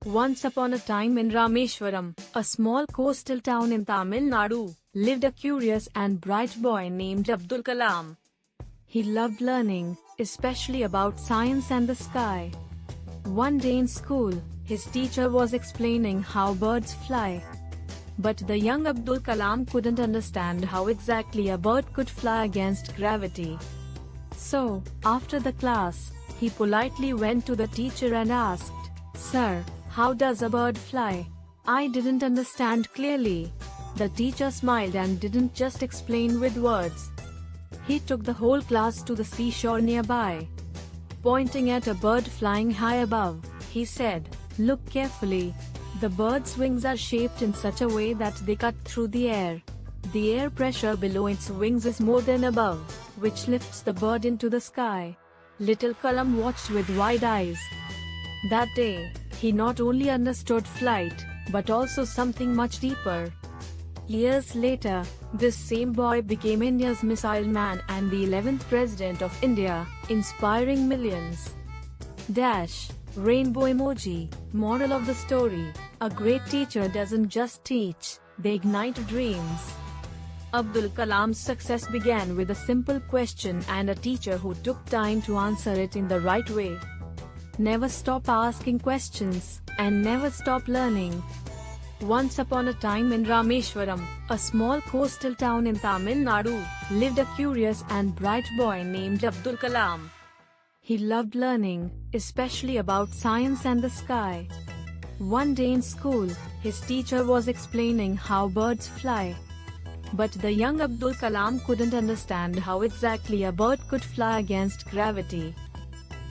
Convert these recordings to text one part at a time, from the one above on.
Once upon a time in Rameshwaram, a small coastal town in Tamil Nadu, lived a curious and bright boy named Abdul Kalam. He loved learning, especially about science and the sky. One day in school, his teacher was explaining how birds fly. But the young Abdul Kalam couldn't understand how exactly a bird could fly against gravity. So, after the class, he politely went to the teacher and asked, "Sir, how does a bird fly? I didn't understand clearly." The teacher smiled and didn't just explain with words. He took the whole class to the seashore nearby. Pointing at a bird flying high above, he said, "Look carefully. The bird's wings are shaped in such a way that they cut through the air. The air pressure below its wings is more than above, which lifts the bird into the sky." Little Kalam watched with wide eyes. That day, he not only understood flight, but also something much deeper. Years later, this same boy became India's missile man and the 11th President of India, inspiring millions. Rainbow emoji. Moral of the story: a great teacher doesn't just teach, they ignite dreams. Abdul Kalam's success began with a simple question and a teacher who took time to answer it in the right way. Never stop asking questions, and never stop learning. Once upon a time in Rameshwaram, a small coastal town in Tamil Nadu, lived a curious and bright boy named Abdul Kalam. He loved learning, especially about science and the sky. One day in school, his teacher was explaining how birds fly. But the young Abdul Kalam couldn't understand how exactly a bird could fly against gravity.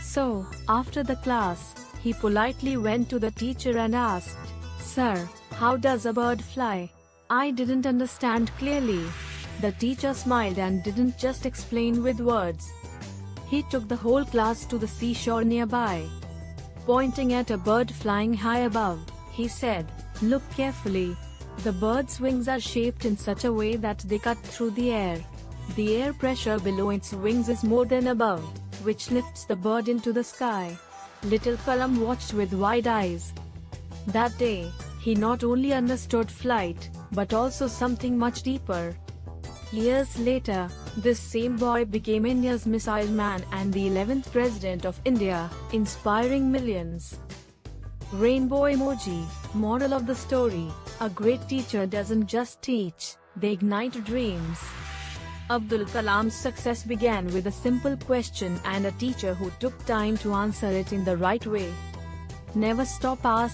So, after the class, he politely went to the teacher and asked, "Sir, how does a bird fly? I didn't understand clearly." The teacher smiled and didn't just explain with words. He took the whole class to the seashore nearby. Pointing at a bird flying high above, he said, "Look carefully. The bird's wings are shaped in such a way that they cut through the air. The air pressure below its wings is more than above, which lifts the bird into the sky." Little Kalam watched with wide eyes. That day, he not only understood flight, but also something much deeper. Years later, this same boy became India's missile man and the 11th President of India, inspiring millions. Rainbow emoji. Moral of the story: a great teacher doesn't just teach, they ignite dreams. Abdul Kalam's success began with a simple question and a teacher who took time to answer it in the right way. Never stop asking